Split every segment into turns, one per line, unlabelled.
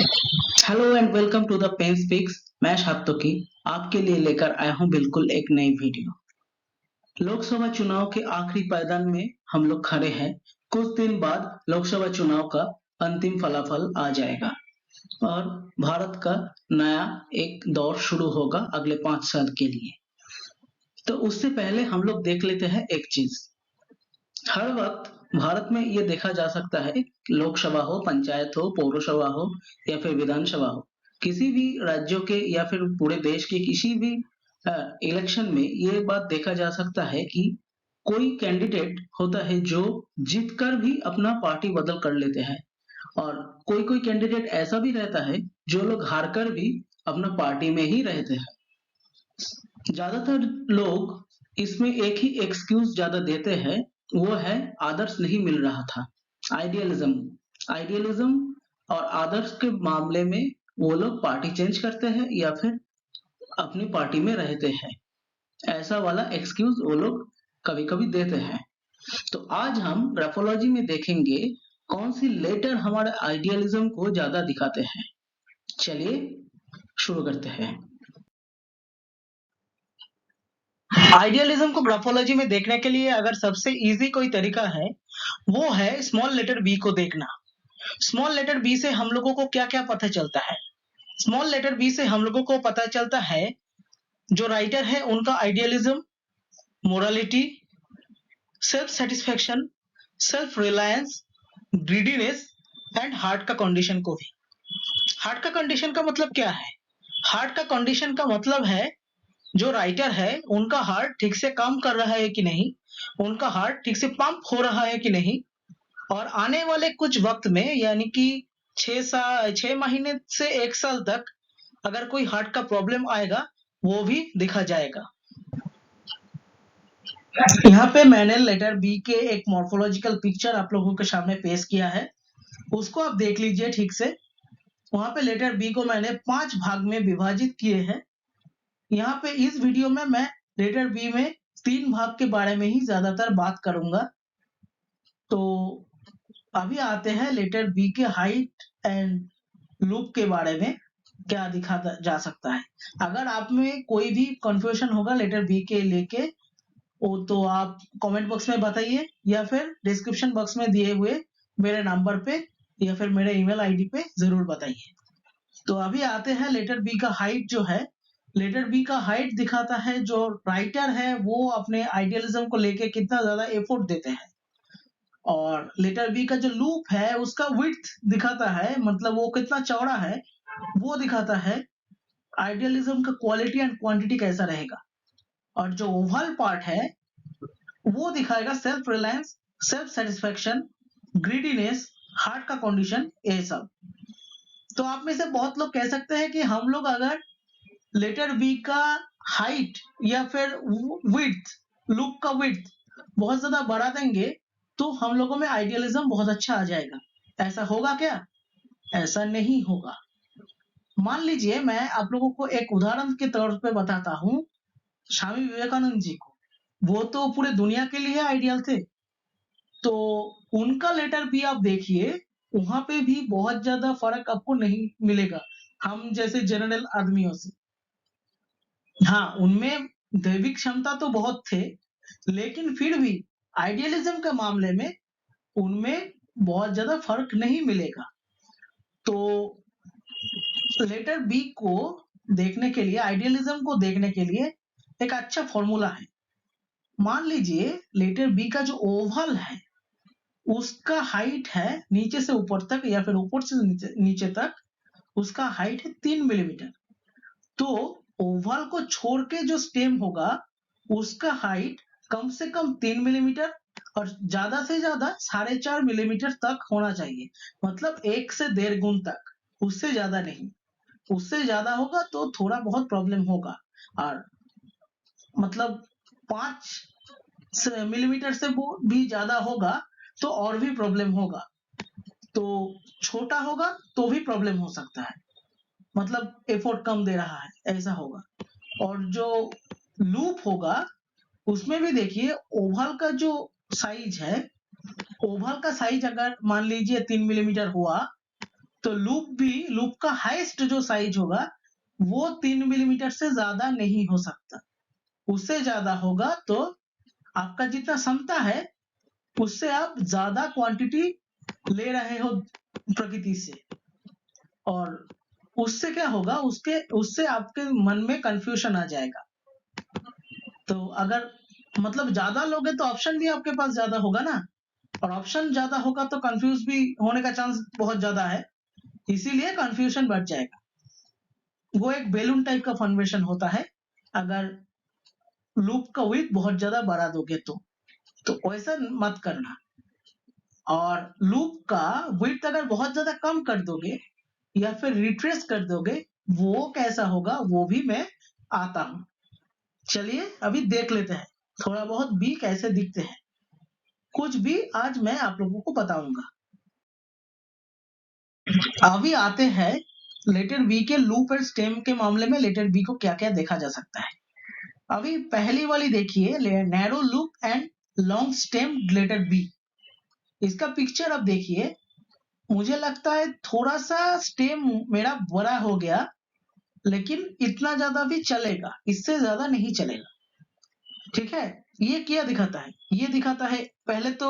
Hello and welcome to the pen speaks. मैं शात्विकी आपके लिए लेकर आया हूं बिल्कुल एक नई वीडियो। लोकसभा चुनाव के आखिरी पायदान में हम लोग खड़े हैं। कुछ दिन बाद लोकसभा चुनाव का अंतिम फलाफल आ जाएगा और भारत का नया एक दौर शुरू होगा अगले 5 साल के लिए। तो उससे पहले हम लोग देख लेते हैं एक चीज। हर वक्त भारत में ये देखा जा सकता है, लोकसभा हो, पंचायत हो, पौरसभा हो या फिर विधानसभा हो, किसी भी राज्यों के या फिर पूरे देश के किसी भी इलेक्शन में ये बात देखा जा सकता है कि कोई कैंडिडेट होता है जो जीतकर भी अपना पार्टी बदल कर लेते हैं और कोई-कोई कैंडिडेट ऐसा भी रहता है जो लोग हारकर भी अपना पार्टी में ही रहते हैं। ज्यादातर लोग इसमें एक ही एक्सक्यूज ज्यादा देते हैं, वो है आदर्श नहीं मिल रहा था। आइडियलिज्म आइडियलिज्म और आदर्श के मामले में वो लोग पार्टी चेंज करते हैं या फिर अपनी पार्टी में रहते हैं। ऐसा वाला एक्सक्यूज वो लोग कभी कभी देते हैं। तो आज हम ग्राफोलॉजी में देखेंगे कौन सी लेटर हमारे आइडियलिज्म को ज्यादा दिखाते हैं। चलिए शुरू करते हैं। आइडियलिज्म को ग्राफोलॉजी में देखने के लिए अगर सबसे इजी कोई तरीका है, वो है स्मॉल लेटर बी को देखना। स्मॉल लेटर बी से हम लोगों को क्या क्या पता चलता है? स्मॉल लेटर बी से हम लोगों को पता चलता है जो राइटर है उनका idealism, morality, self satisfaction, self reliance, greediness and heart का कंडीशन को भी। हार्ट का कंडीशन का मतलब क्या है? हार्ट का कंडीशन का मतलब है जो राइटर है उनका हार्ट ठीक से काम कर रहा है कि नहीं, उनका हार्ट ठीक से पंप हो रहा है कि नहीं, और आने वाले कुछ वक्त में यानी कि 6 महीने से 1 साल तक अगर कोई हार्ट का प्रॉब्लम आएगा वो भी दिखा जाएगा। यहाँ पे मैंने लेटर बी के एक मॉर्फोलॉजिकल पिक्चर आप लोगों के सामने पेश किया है, उसको आप देख लीजिए ठीक से। वहां पे लेटर बी को मैंने 5 भाग में विभाजित किए हैं। यहाँ पे इस वीडियो में मैं लेटर बी में 3 भाग के बारे में ही ज्यादातर बात करूंगा। तो अभी आते हैं लेटर बी के हाइट एंड लुक के बारे में, क्या दिखा जा सकता है। अगर आप में कोई भी कंफ्यूजन होगा लेटर बी के लेके, वो तो आप कमेंट बॉक्स में बताइए या फिर डिस्क्रिप्शन बॉक्स में दिए हुए मेरे नंबर पे या फिर मेरे ईमेल आईडी पे जरूर बताइए। तो अभी आते हैं लेटर बी का हाइट जो है। लेटर बी का हाइट दिखाता है जो राइटर है वो अपने आइडियलिज्म को लेके कितना ज्यादा एफर्ट देते हैं, और लेटर बी का जो लूप है उसका विड्थ दिखाता है, मतलब वो कितना चौड़ा है वो दिखाता है आइडियलिज्म का क्वालिटी एंड क्वांटिटी कैसा रहेगा। और जो ओवल पार्ट है वो दिखाएगा self reliance, self satisfaction, greediness, heart का कंडीशन, ये सब। तो आप में से बहुत लोग कह सकते हैं कि हम लोग अगर लेटर बी का हाइट या फिर विड्थ, लुक का विड्थ बहुत ज्यादा बढ़ा देंगे तो हम लोगों में आइडियलिज्म बहुत अच्छा आ जाएगा। ऐसा होगा क्या? ऐसा नहीं होगा। मान लीजिए मैं आप लोगों को एक उदाहरण के तौर पे बताता हूँ, स्वामी विवेकानंद जी को। वो तो पूरे दुनिया के लिए आइडियल थे, तो उनका लेटर भी आप देखिए, वहां पे भी बहुत ज्यादा फर्क आपको नहीं मिलेगा हम जैसे जनरल आदमियों से। हाँ, उनमें दैविक क्षमता तो बहुत थे, लेकिन फिर भी आइडियलिज्म के मामले में उनमें बहुत ज्यादा फर्क नहीं मिलेगा। तो लेटर बी को देखने के लिए, आइडियलिज्म को देखने के लिए एक अच्छा फॉर्मूला है। मान लीजिए लेटर बी का जो ओवल है उसका हाइट है नीचे से ऊपर तक या फिर ऊपर से नीचे तक, उसका हाइट है 3 मिलीमीटर। तो ओवल को छोड़ के जो स्टेम होगा उसका हाइट कम से कम 3 मिलीमीटर और ज्यादा से ज्यादा 4.5 मिलीमीटर तक होना चाहिए, मतलब 1 से 1.5 गुण तक, उससे ज्यादा नहीं। उससे ज्यादा होगा तो थोड़ा बहुत प्रॉब्लम होगा, और मतलब 5 मिलीमीटर से वो भी ज्यादा होगा तो और भी प्रॉब्लम होगा। तो छोटा होगा तो भी प्रॉब्लम हो सकता है, मतलब एफर्ट कम दे रहा है ऐसा होगा। और जो लूप होगा उसमें भी देखिए ओवल का जो साइज है, ओवल का साइज अगर मान लीजिए 3 मिलीमीटर हुआ तो लूप का हाईएस्ट जो साइज होगा वो 3 मिलीमीटर से ज्यादा नहीं हो सकता। उससे ज्यादा होगा तो आपका जितना क्षमता है उससे आप ज्यादा क्वांटिटी ले रहे हो प्रकृति से, और उससे क्या होगा, उससे आपके मन में कंफ्यूजन आ जाएगा। तो अगर मतलब ज्यादा लोगे तो ऑप्शन भी आपके पास ज्यादा होगा ना, और ऑप्शन ज्यादा होगा तो कंफ्यूज भी होने का चांस बहुत ज्यादा है, इसीलिए कंफ्यूजन बढ़ जाएगा। वो एक बैलून टाइप का फॉर्मेशन होता है अगर लूप का विड्थ बहुत ज्यादा बढ़ा दोगे तो वैसा मत करना। और लूप का विड्थ अगर बहुत ज्यादा कम कर दोगे या फिर रिट्रेस कर दोगे, वो कैसा होगा वो भी मैं आता हूं। चलिए अभी देख लेते हैं थोड़ा बहुत बी कैसे दिखते हैं। कुछ भी आज मैं आप लोगों को बताऊंगा। अभी आते हैं लेटर बी के लूप और स्टेम के मामले में लेटर बी को क्या क्या देखा जा सकता है। अभी पहली वाली देखिए, narrow loop and long stem letter B. इसका पिक्चर अब देखिए, मुझे लगता है थोड़ा सा स्टेम मेरा बड़ा हो गया, लेकिन इतना ज्यादा भी चलेगा, इससे ज्यादा नहीं चलेगा। ठीक है, ये क्या दिखाता है, ये दिखाता है पहले तो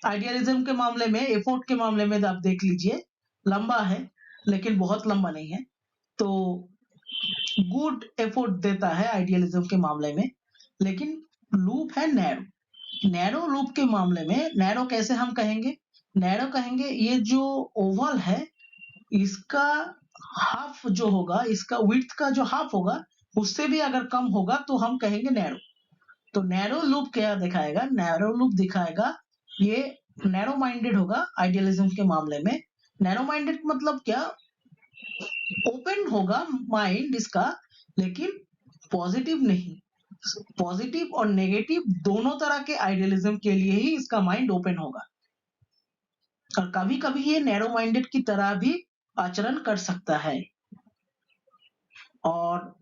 आइडियलिज्म के मामले में, एफोर्ट के मामले में आप देख लीजिए, लंबा है लेकिन बहुत लंबा नहीं है, तो गुड एफोर्ट देता है आइडियलिज्म के मामले में। लेकिन लूप है नैरो, नैरो लूप के मामले में नैरो कैसे हम कहेंगे, नैरो कहेंगे ये जो ओवल है इसका हाफ जो होगा, इसका विड्थ का जो हाफ होगा उससे भी अगर कम होगा तो हम कहेंगे नैरो। तो नैरो लूप क्या दिखाएगा, नैरो लूप दिखाएगा ये नैरो माइंडेड होगा आइडियलिज्म के मामले में। नैरो माइंडेड मतलब क्या, ओपन होगा माइंड इसका, लेकिन पॉजिटिव नहीं। पॉजिटिव और नेगेटिव दोनों तरह के आइडियलिज्म के लिए ही इसका माइंड ओपन होगा, और कभी कभी ये नैरो माइंडेड की तरह भी आचरण कर सकता है। और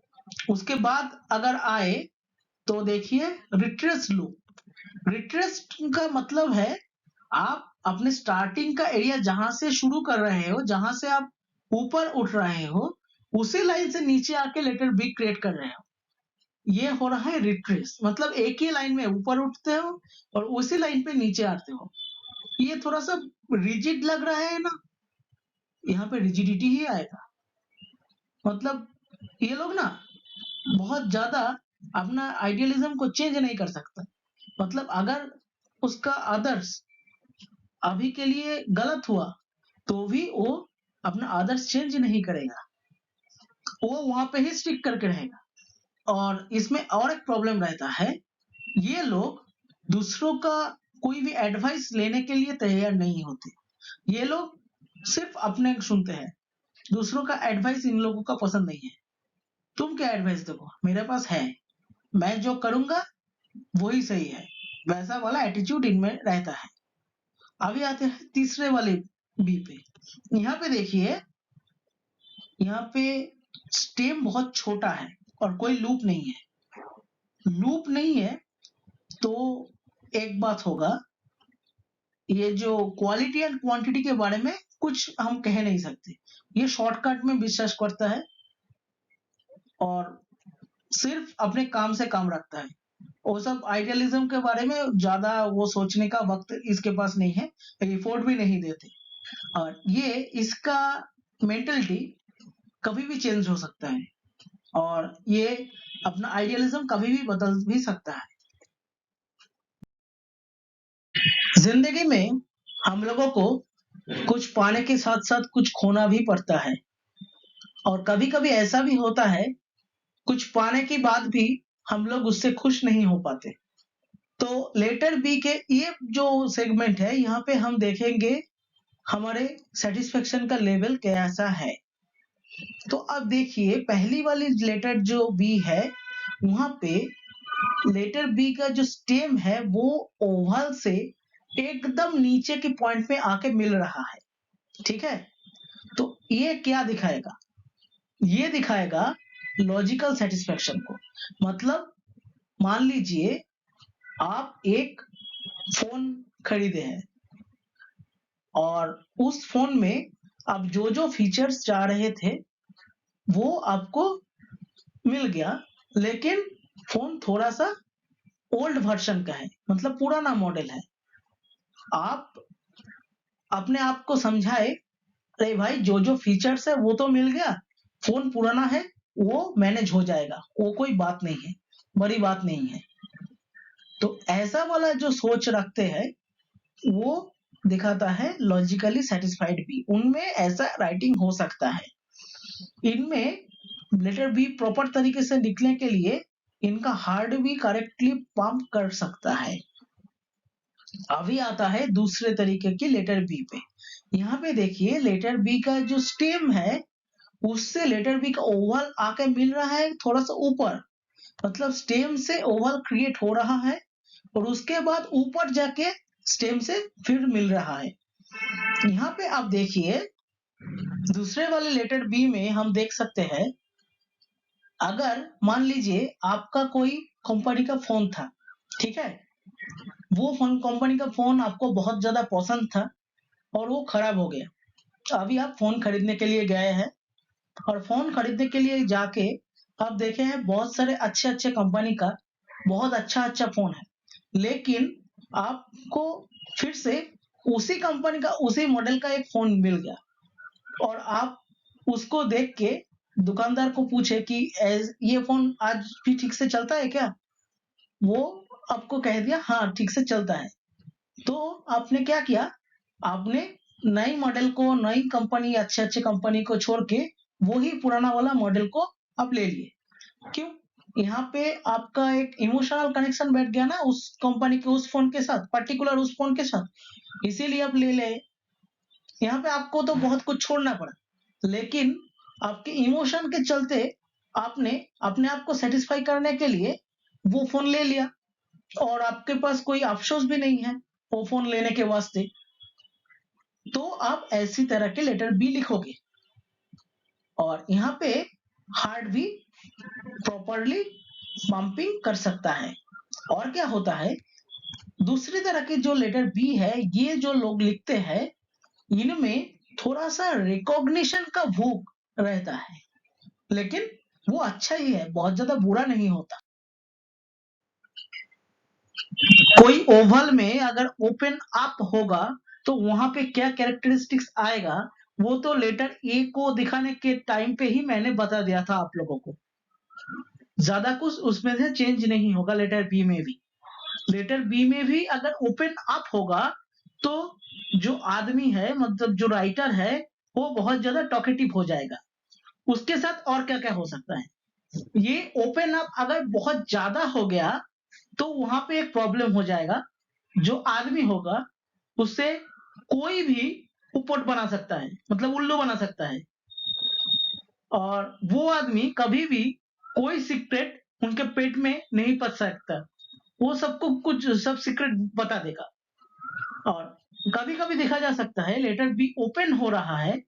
उसके बाद अगर आए तो देखिए रिट्रेस लूप। रिट्रेस का मतलब है आप अपने स्टार्टिंग का एरिया जहां से शुरू कर रहे हो, जहां से आप ऊपर उठ रहे हो, उसी लाइन से नीचे आके लेटर बी क्रिएट कर रहे हो, ये हो रहा है रिट्रेस। मतलब एक ही लाइन में ऊपर उठते हो और उसी लाइन पे नीचे आते हो। ये थोड़ा सा रिजिड लग रहा है ना, यहाँ पे रिजिडिटी ही आएगा। मतलब ये लोग ना बहुत ज्यादा अपना आइडियलिज्म को चेंज नहीं कर सकता। मतलब अगर उसका आदर्श अभी के लिए गलत हुआ तो भी वो अपना आदर्श चेंज नहीं करेगा, वो वहां पे ही स्टिक करके रहेगा। और इसमें और एक प्रॉब्लम रहता है, ये लोग दूसरों का कोई भी एडवाइस लेने के लिए तैयार नहीं होते। ये लोग सिर्फ अपने सुनते हैं, दूसरों का एडवाइस इन लोगों का पसंद नहीं है। तुम क्या एडवाइस दोगे, मेरे पास है, मैं जो करूंगा वही सही है, वैसा वाला एटीट्यूड इनमें रहता है। अभी आते हैं तीसरे वाले बी पे। यहाँ पे देखिए, यहाँ पे स्टेम बहुत छोटा है और कोई लूप नहीं है। लूप नहीं है तो एक बात होगा, ये जो क्वालिटी एंड क्वांटिटी के बारे में कुछ हम कह नहीं सकते। ये शॉर्टकट में विश्वास करता है और सिर्फ अपने काम से काम रखता है। वो सब आइडियलिज्म के बारे में ज्यादा वो सोचने का वक्त इसके पास नहीं है, एफोर्ट भी नहीं देते। और ये इसका मेंटलिटी कभी भी चेंज हो सकता है, और ये अपना आइडियलिज्म कभी भी बदल भी सकता है। जिंदगी में हम लोगों को कुछ पाने के साथ साथ कुछ खोना भी पड़ता है, और कभी कभी ऐसा भी होता है कुछ पाने के बाद भी हम लोग उससे खुश नहीं हो पाते। तो लेटर बी के ये जो सेगमेंट है, यहाँ पे हम देखेंगे हमारे सेटिस्फेक्शन का लेवल कैसा है। तो अब देखिए पहली वाली लेटर जो बी है, वहां पे लेटर बी का जो स्टेम है वो ओवल से एकदम नीचे के पॉइंट पे आके मिल रहा है। ठीक है, तो ये क्या दिखाएगा, ये दिखाएगा लॉजिकल सेटिस्फेक्शन को। मतलब मान लीजिए आप एक फोन खरीदे हैं और उस फोन में अब जो फीचर्स चाह रहे थे वो आपको मिल गया, लेकिन फोन थोड़ा सा ओल्ड वर्जन का है, मतलब पुराना मॉडल है। आप अपने आप को समझाए, अरे भाई जो फीचर्स है वो तो मिल गया, फोन पुराना है, वो मैनेज हो जाएगा, वो कोई बात नहीं है, बड़ी बात नहीं है। तो ऐसा वाला जो सोच रखते हैं वो दिखाता है लॉजिकली सेटिस्फाइड बी, उनमें ऐसा राइटिंग हो सकता है। इनमें लेटर बी प्रॉपर तरीके से लिखने के लिए इनका हार्ड भी करेक्टली पंप कर सकता है। अभी आता है दूसरे तरीके की लेटर बी पे। यहाँ पे देखिए लेटर बी का जो स्टेम है उससे लेटर बी का ओवल आके मिल रहा है थोड़ा सा ऊपर, मतलब स्टेम से ओवल क्रिएट हो रहा है और उसके बाद ऊपर जाके स्टेम से फिर मिल रहा है। यहाँ पे आप देखिए दूसरे वाले लेटर बी में हम देख सकते हैं, अगर मान लीजिए आपका कोई कंपनी का फोन था, ठीक है, वो फोन कंपनी का फोन आपको बहुत ज्यादा पसंद था और वो खराब हो गया। अभी आप फोन खरीदने के लिए गए हैं और फोन खरीदने के लिए जाके आप देखे हैं बहुत सारे अच्छे अच्छे कंपनी का बहुत अच्छा अच्छा फोन है, लेकिन आपको फिर से उसी कंपनी का उसी मॉडल का एक फोन मिल गया और आप उसको देख के दुकानदार को पूछे कि ये फोन आज भी ठीक से चलता है क्या? वो आपको कह दिया हाँ ठीक से चलता है। तो आपने क्या किया, आपने नई मॉडल को, नई कंपनी, अच्छे अच्छे कंपनी को छोड़ के वही पुराना वाला मॉडल को आप ले लिए। क्यों? यहाँ पे आपका एक इमोशनल कनेक्शन बैठ गया ना उस कंपनी के उस फोन के साथ, पर्टिकुलर उस फोन के साथ, इसीलिए आप ले ले। यहाँ पे आपको तो बहुत कुछ छोड़ना पड़ा, लेकिन आपके इमोशन के चलते आपने अपने आप को सेटिस्फाई करने के लिए वो फोन ले लिया और आपके पास कोई अफसोस भी नहीं है वो फोन लेने के वास्ते। तो आप ऐसी तरह के लेटर बी लिखोगे और यहाँ पे हार्ट भी प्रॉपरली पंपिंग कर सकता है। और क्या होता है, दूसरी तरह के जो लेटर बी है, ये जो लोग लिखते हैं इनमें थोड़ा सा रिकॉग्निशन का भूख रहता है, लेकिन वो अच्छा ही है, बहुत ज्यादा बुरा नहीं होता। कोई ओवल में अगर ओपन अप होगा तो वहां पे क्या कैरेक्टरिस्टिक्स आएगा वो तो लेटर ए को दिखाने के टाइम पे ही मैंने बता दिया था आप लोगों को। ज्यादा कुछ उसमें से चेंज नहीं होगा लेटर बी में भी। लेटर बी में भी अगर ओपन अप होगा तो जो आदमी है, मतलब जो राइटर है, वो बहुत ज्यादा टॉकेटिव हो जाएगा। उसके साथ और क्या क्या हो सकता है, ये ओपन अप अगर बहुत ज्यादा हो गया तो वहां पे एक प्रॉब्लम हो जाएगा। जो आदमी होगा उससे कोई भी उपट बना सकता है, मतलब उल्लू बना सकता है, और वो आदमी कभी भी कोई सीक्रेट उनके पेट में नहीं पच सकता, वो सबको कुछ सब सीक्रेट बता देगा। और कभी कभी देखा जा सकता है लेटर बी ओपन हो रहा है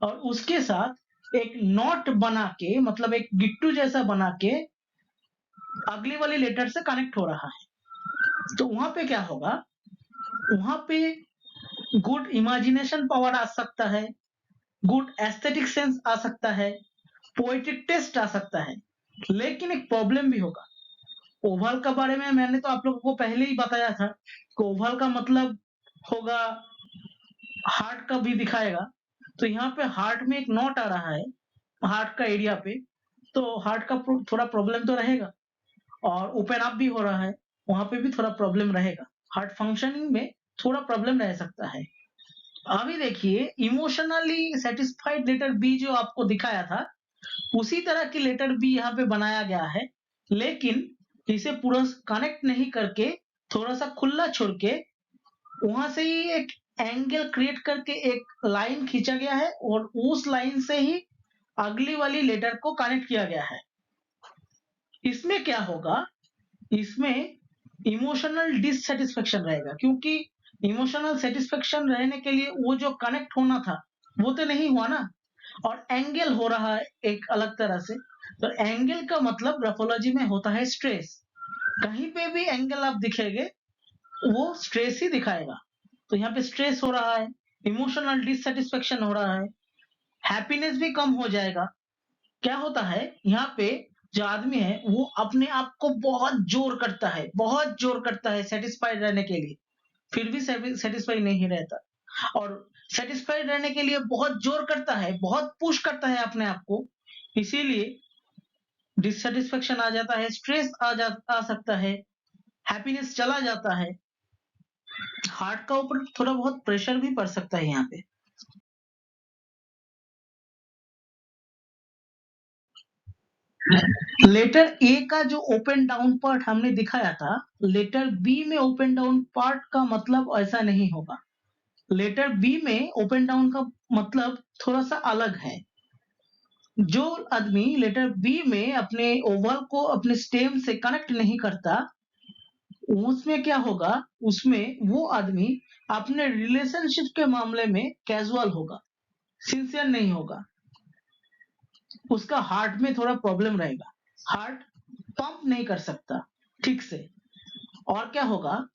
और उसके साथ एक नॉट बना के, मतलब एक गिट्टू जैसा बना के अगली वाली लेटर से कनेक्ट हो रहा है। तो वहां पे क्या होगा, वहां पे गुड इमेजिनेशन पावर आ सकता है, गुड एस्थेटिक सेंस आ सकता है, पोएटिक टेस्ट आ सकता है, लेकिन एक प्रॉब्लम भी होगा। ओवल का बारे में मैंने तो आप लोगों को पहले ही बताया था कि ओवल का मतलब होगा हार्ट का भी दिखाएगा। तो यहाँ पे हार्ट में एक नॉट आ रहा है हार्ट का एरिया पे, तो हार्ट का थोड़ा प्रॉब्लम तो रहेगा और ओपन अप भी हो रहा है, वहां पे भी थोड़ा प्रॉब्लम रहेगा, हार्ट फंक्शनिंग में थोड़ा प्रॉब्लम रह सकता है। अभी देखिए इमोशनली सेटिस्फाइड लेटर बी जो आपको दिखाया था उसी तरह की लेटर बी यहाँ पे बनाया गया है, लेकिन इसे पूरा कनेक्ट नहीं करके थोड़ा सा खुला छोड़ के वहां से ही एक एंगल क्रिएट करके एक लाइन खींचा गया है और उस लाइन से ही अगली वाली लेटर को कनेक्ट किया गया है। इसमें क्या होगा, इसमें इमोशनल डिससेटिस्फेक्शन रहेगा, क्योंकि इमोशनल सेटिस्फेक्शन रहने के लिए वो जो कनेक्ट होना था वो तो नहीं हुआ ना, और एंगल हो रहा है एक अलग तरह से। तो एंगल का मतलब ग्राफोलॉजी में होता है स्ट्रेस, कहीं पे भी एंगल आप दिखेंगे वो स्ट्रेस ही दिखाएगा। तो यहाँ पे स्ट्रेस हो रहा है, इमोशनल डिससेटिस्फेक्शन हो रहा है, हैप्पीनेस भी कम हो जाएगा। क्या होता है यहाँ पे जो आदमी है वो अपने आप को बहुत जोर करता है सेटिस्फाइड रहने के लिए, फिर भी सेटिस्फाई नहीं रहता और सेटिस्फाइड रहने के लिए बहुत जोर करता है, बहुत पुश करता है अपने आप को, इसीलिए डिससैटिस्फैक्शन आ जाता है, स्ट्रेस आ सकता है, हैप्पीनेस चला जाता है, हार्ट का ऊपर थोड़ा बहुत प्रेशर भी पड़ सकता है यहाँ पे। लेटर ए का जो ओपन डाउन पार्ट हमने दिखाया था, लेटर बी में ओपन डाउन पार्ट का मतलब ऐसा नहीं होगा। लेटर बी में ओपन डाउन का मतलब थोड़ा सा अलग है। जो आदमी लेटर बी में अपने ओवल को अपने स्टेम से कनेक्ट नहीं करता, उसमें क्या होगा, उसमें वो आदमी अपने रिलेशनशिप के मामले में कैजुअल होगा, सिंसियर नहीं होगा, उसका हार्ट में थोड़ा प्रॉब्लम रहेगा, हार्ट पंप नहीं कर सकता ठीक से, और क्या होगा,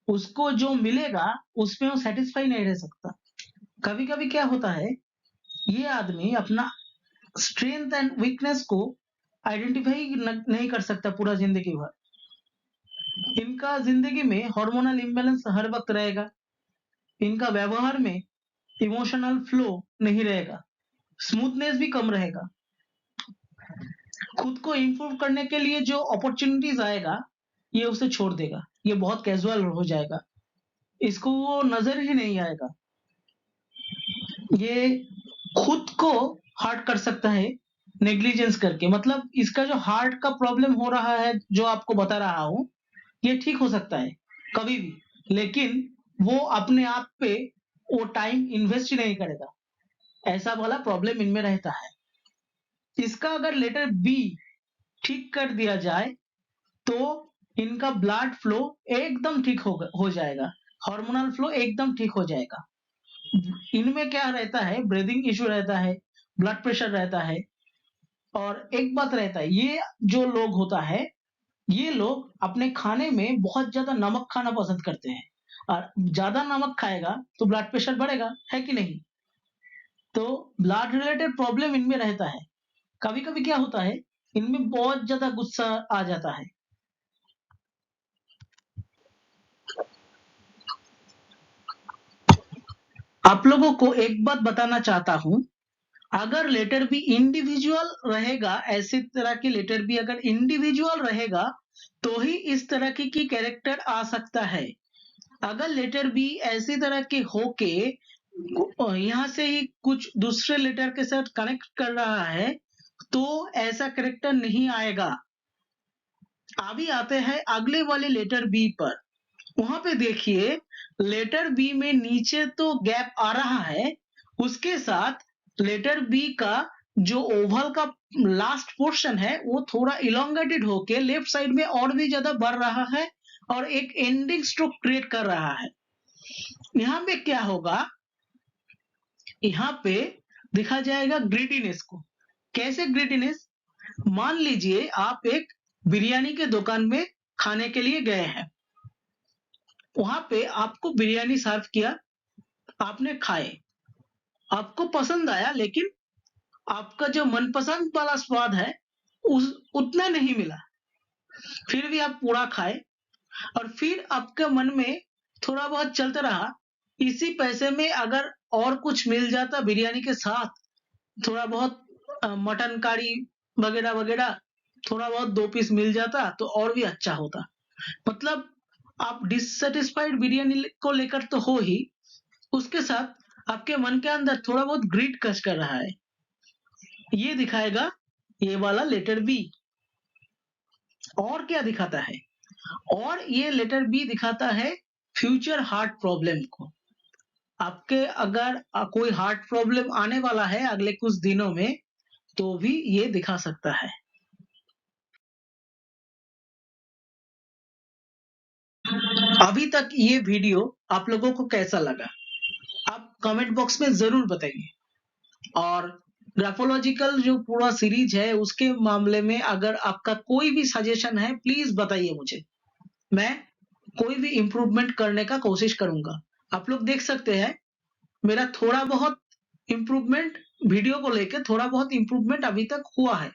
उसको जो मिलेगा उसमें वो सेटिस्फाई नहीं रह सकता। कभी कभी क्या होता है, ये आदमी अपना स्ट्रेंथ एंड वीकनेस को आइडेंटिफाई नहीं कर सकता पूरा जिंदगी भर। इनका जिंदगी में हार्मोनल इम्बैलेंस हर वक्त रहेगा, इनका व्यवहार में इमोशनल फ्लो नहीं रहेगा, स्मूथनेस भी कम रहेगा, खुद को इम्प्रूव करने के लिए जो अपॉर्चुनिटीज आएगा ये उसे छोड़ देगा, ये बहुत कैजुअल हो जाएगा, इसको वो नजर ही नहीं आएगा, ये खुद को हर्ट कर सकता है नेग्लिजेंस करके। मतलब इसका जो हार्ट का प्रॉब्लम हो रहा है जो आपको बता रहा हूं, ये ठीक हो सकता है कभी भी, लेकिन वो अपने आप पे वो टाइम इन्वेस्ट नहीं करेगा, ऐसा वाला प्रॉब्लम इनमें रहता है। इसका अगर लेटर बी ठीक कर दिया जाए तो इनका ब्लड फ्लो एकदम ठीक हो जाएगा, हार्मोनल फ्लो एकदम ठीक हो जाएगा। इनमें क्या रहता है, ब्रीदिंग इशू रहता है, ब्लड प्रेशर रहता है, और एक बात रहता है, ये जो लोग होता है, ये लोग अपने खाने में बहुत ज्यादा नमक खाना पसंद करते हैं, और ज्यादा नमक खाएगा तो ब्लड प्रेशर बढ़ेगा, है कि नहीं? तो ब्लड रिलेटेड प्रॉब्लम इनमें रहता है। कभी कभी क्या होता है, इनमें बहुत ज्यादा गुस्सा आ जाता है। आप लोगों को एक बात बताना चाहता हूं, अगर लेटर बी इंडिविजुअल रहेगा, ऐसे तरह की लेटर बी अगर इंडिविजुअल रहेगा तो ही इस तरह की कैरेक्टर आ सकता है। अगर लेटर बी ऐसी तरह के होके यहाँ से ही कुछ दूसरे लेटर के साथ कनेक्ट कर रहा है तो ऐसा कैरेक्टर नहीं आएगा। अभी आते हैं अगले वाले लेटर बी पर। वहां पे देखिए, लेटर बी में नीचे तो गैप आ रहा है, उसके साथ लेटर बी का जो ओवल का लास्ट पोर्शन है वो थोड़ा इलोंगेटेड होके लेफ्ट साइड में और भी ज्यादा बढ़ रहा है और एक एंडिंग स्ट्रोक क्रिएट कर रहा है। यहाँ पे क्या होगा, यहाँ पे दिखा जाएगा ग्रीडीनेस को। कैसे ग्रीडीनेस? मान लीजिए आप एक बिरयानी के दुकान में खाने के लिए गए हैं, वहां पे आपको बिरयानी सर्व किया, आपने खाए, आपको पसंद आया, लेकिन आपका जो मनपसंद वाला स्वाद है उस उतना नहीं मिला, फिर भी आप पूरा खाए, और फिर आपके मन में थोड़ा बहुत चलता रहा, इसी पैसे में अगर और कुछ मिल जाता बिरयानी के साथ, थोड़ा बहुत मटन करी वगैरह वगैरह, थोड़ा बहुत 2 पीस मिल जाता तो और भी अच्छा होता। मतलब आप डिससैटिस्फाइड बिरयानी को लेकर तो हो ही, उसके साथ आपके मन के अंदर थोड़ा बहुत ग्रीड कच कर रहा है। ये दिखाएगा ये वाला लेटर बी। और क्या दिखाता है? और ये लेटर बी दिखाता है फ्यूचर हार्ट प्रॉब्लम को। आपके अगर कोई हार्ट प्रॉब्लम आने वाला है अगले कुछ दिनों में, तो भी ये दिखा सकता है। अभी तक ये वीडियो आप लोगों को कैसा लगा? आप कमेंट बॉक्स में जरूर बताइए, और ग्राफोलॉजिकल जो पूरा सीरीज है उसके मामले में अगर आपका कोई भी सजेशन है प्लीज बताइए मुझे, मैं कोई भी इम्प्रूवमेंट करने का कोशिश करूंगा। आप लोग देख सकते हैं मेरा थोड़ा बहुत इम्प्रूवमेंट वीडियो को लेके थोड़ा बहुत इम्प्रूवमेंट अभी तक हुआ है।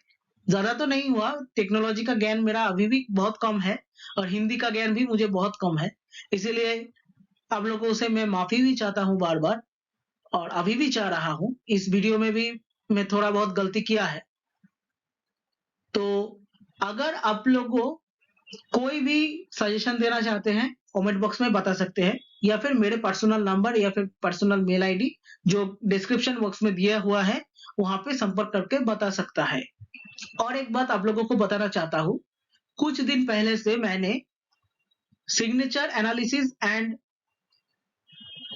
ज़्यादा तो नहीं हुआ, टेक्नोलॉजी का ज्ञान मेरा अभी भी बहुत कम है और हिंदी का ज्ञान भी मुझे बहुत कम है। इसीलिए आप लोगों से मैं माफ़ी भी चाहता हूँ बार-बार और अभी भी चाह रहा हूँ। इस वीडियो में भी मैं थोड़ा बहुत गलती किया है। तो अगर आप लोगों कोई भी सजेशन देना चाहते हैं, कमेंट बॉक्स में बता सकते हैं या फिर मेरे पर्सनल नंबर या फिर पर्सनल मेल आईडी जो डिस्क्रिप्शन बॉक्स में दिया हुआ है, वहाँ पे संपर्क करके बता सकता है। और एक बात आप लोगों को बताना चाहता हूँ, कुछ दिन पहले से मैंने signature analysis and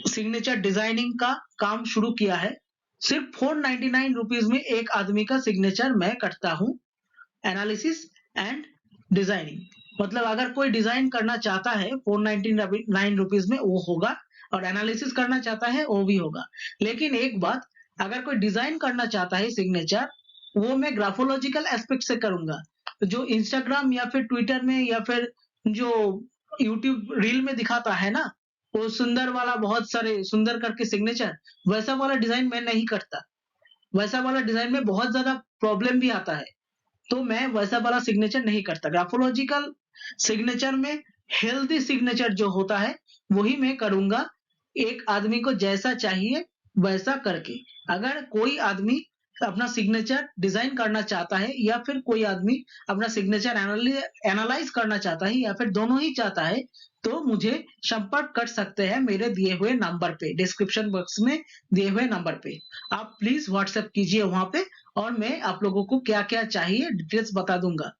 signature designing का काम शुरू किया है। सिर्फ 499 रुपीज में एक आदमी का सिग्नेचर मैं करता हूँ, एनालिसिस एंड डिजाइनिंग। मतलब अगर कोई डिजाइन करना चाहता है 499 रुपीज में वो होगा और एनालिसिस करना चाहता है वो भी होगा। लेकिन एक बात, अगर कोई डिजाइन करना चाहता है सिग्नेचर, वो मैं ग्राफोलॉजिकल एस्पेक्ट से करूंगा। जो इंस्टाग्राम या फिर ट्विटर में या फिर जो यूट्यूब रील में दिखाता है ना, वो सुंदर वाला बहुत सारे सुंदर करके सिग्नेचर, वैसा वाला डिजाइन मैं नहीं करता। वैसा वाला डिजाइन में बहुत ज्यादा प्रॉब्लम भी आता है। तो मैं वैसा वाला सिग्नेचर नहीं करता। ग्राफोलॉजिकल सिग्नेचर में हेल्दी सिग्नेचर जो होता है वही मैं करूंगा, एक आदमी को जैसा चाहिए वैसा करके। अगर कोई आदमी अपना सिग्नेचर डिजाइन करना चाहता है या फिर कोई आदमी अपना सिग्नेचर एनालाइज करना चाहता है या फिर दोनों ही चाहता है, तो मुझे संपर्क कर सकते हैं मेरे दिए हुए नंबर पे, डिस्क्रिप्शन बॉक्स में दिए हुए नंबर पे। आप प्लीज व्हाट्सएप कीजिए वहां पे और मैं आप लोगों को क्या-क्या चाहिए डिटेल्स बता दूंगा।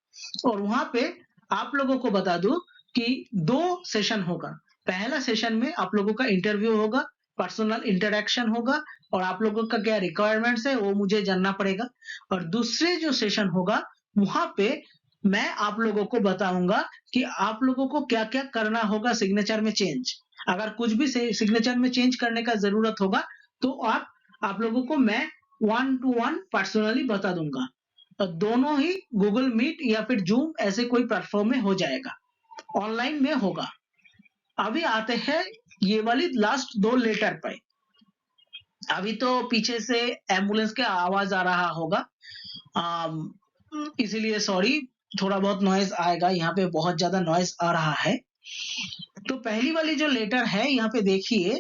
और वहां पे आप लोगों को बता दूं कि 2 सेशन होगा। पहला सेशन में आप लोगों का इंटरव्यू होगा, पर्सनल इंटरेक्शन होगा और आप लोगों का क्या रिक्वायरमेंट्स है वो मुझे जानना पड़ेगा। और दूसरे जो सेशन होगा वहां पे मैं आप लोगों को बताऊंगा कि आप लोगों को क्या-क्या करना होगा सिग्नेचर में चेंज। अगर कुछ भी सिग्नेचर में चेंज करने का जरूरत होगा तो आप लोगों को मैं 1 टू 1 पर्सनली बता दूंगा। दोनों ही गूगल मीट या फिर जूम ऐसे कोई प्लेटफॉर्म में हो जाएगा, ऑनलाइन में होगा। अभी आते हैं ये वाली लास्ट 2 लेटर पे। अभी तो पीछे से एम्बुलेंस का आवाज आ रहा होगा, इसीलिए सॉरी, थोड़ा बहुत नॉइज आएगा, यहाँ पे बहुत ज्यादा नॉइज आ रहा है। तो पहली वाली जो लेटर है यहाँ पे देखिए,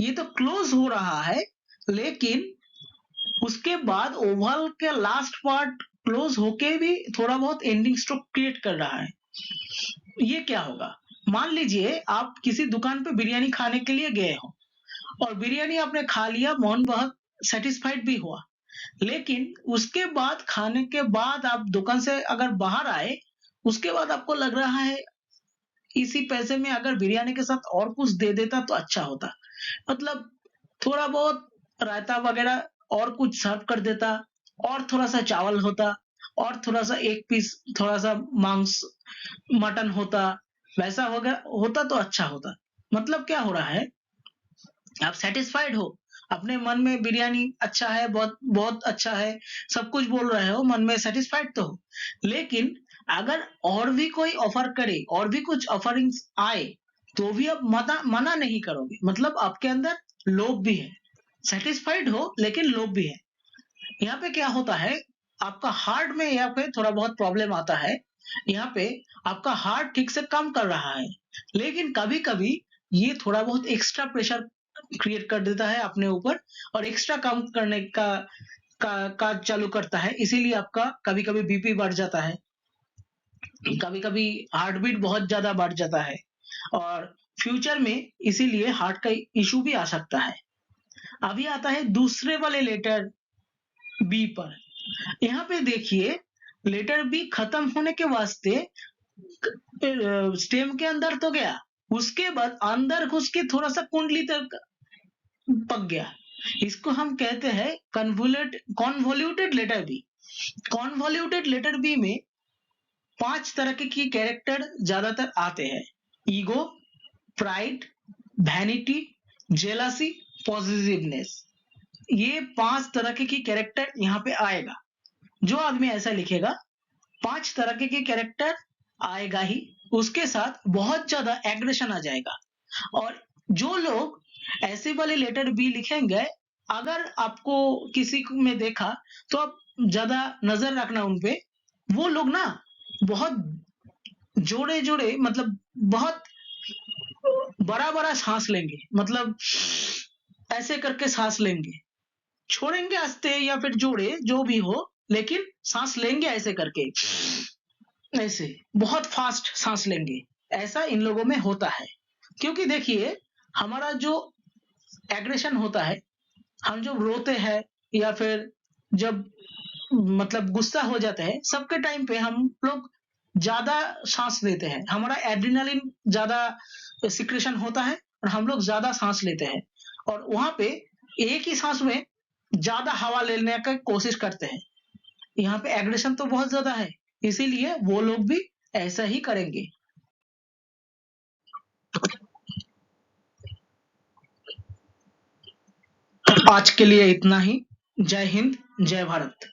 ये तो क्लोज हो रहा है, लेकिन उसके बाद ओवल के लास्ट पार्ट क्लोज होके भी थोड़ा बहुत एंडिंग स्ट्रोक क्रिएट कर रहा है। ये क्या होगा? मान लीजिए आप किसी दुकान पे बिरयानी खाने के लिए गए हो और बिरयानी आपने खा लिया, मन बहुत सेटिस्फाइड भी हुआ, लेकिन उसके बाद खाने के बाद आप दुकान से अगर बाहर आए, उसके बाद आपको लग रहा है इसी पैसे में अगर बिरयानी के साथ और कुछ दे देता तो अच्छा होता। मतलब थोड़ा बहुत रायता वगैरह और कुछ सर्व कर देता और थोड़ा-सा चावल होता और थोड़ा-सा 1 पीस थोड़ा-सा मांस मटन होता, वैसा होता तो अच्छा होता। मतलब क्या हो रहा है, आप सैटिस्फाइड हो, अपने मन में बिरयानी अच्छा है, बहुत बहुत अच्छा है, सब कुछ बोल रहे हो, मन में सैटिस्फाइड तो हो। लेकिन अगर और भी कोई ऑफर करे और भी कुछ ऑफरिंग्स आए, तो भी आप मना नहीं करोगे। मतलब आपके अंदर लोभ भी है, सैटिस्फाइड हो लेकिन लोभ भी है। यहाँ पे क्या होता है, आपका हार्ट में यहाँ पे थोड़ा बहुत प्रॉब्लम आता है। यहाँ पे आपका हार्ट ठीक से काम कर रहा है, लेकिन कभी-कभी ये थोड़ा बहुत एक्स्ट्रा प्रेशर क्रिएट कर देता है अपने ऊपर और एक्स्ट्रा काम करने का चालू करता है। इसीलिए आपका कभी-कभी बीपी बढ़ जाता है, कभी-कभी हार्ट बीट बहुत ज़्यादा बढ़ जाता है और फ्यूचर में इसीलिए हार्ट का इश्यू भी आ सकता है। अभी आता है दूसरे वाले लेटर बी पर। यहाँ पे देखिए, लेटर बी खत्म होने के वास्ते स्टेम के अंदर तो गया, उसके बाद अंदर घुस के थोड़ा सा कुंडली तक पक गया। इसको हम कहते हैं convoluted letter B. Convoluted letter B में 5 तरह के कैरेक्टर ज्यादातर आते हैं: ego, pride, vanity, jealousy, positiveness. ये 5 तरह के कैरेक्टर यहाँ पे आएगा। जो आदमी ऐसा लिखेगा 5 तरह के कैरेक्टर आएगा ही, उसके साथ बहुत ज्यादा एग्रेशन आ जाएगा। और जो लोग ऐसे वाले लेटर बी लिखेंगे, अगर आपको किसी में देखा तो आप ज्यादा नजर रखना उन पे। वो लोग ना बहुत जोड़े जोड़े मतलब बहुत बड़ा बड़ा सांस लेंगे, मतलब ऐसे करके सांस लेंगे, छोड़ेंगे आस्ते या फिर जोड़े जो भी हो, लेकिन सांस लेंगे ऐसे करके, ऐसे बहुत फास्ट सांस लेंगे। ऐसा इन लोगों में होता है, क्योंकि देखिए हमारा जो एग्रेशन होता है, हम जब रोते हैं या फिर जब मतलब गुस्सा हो जाते हैं, सबके टाइम पे हम लोग ज्यादा सांस लेते हैं, हमारा एड्रेनालिन ज्यादा सिक्रेशन होता है और हम लोग ज्यादा सांस लेते हैं, और वहां पे एक ही सांस में ज्यादा हवा लेने का कोशिश करते हैं। यहाँ पे एग्रेशन तो बहुत ज्यादा है, इसीलिए वो लोग भी ऐसा ही करेंगे। आज के लिए इतना ही। जय हिंद, जय भारत।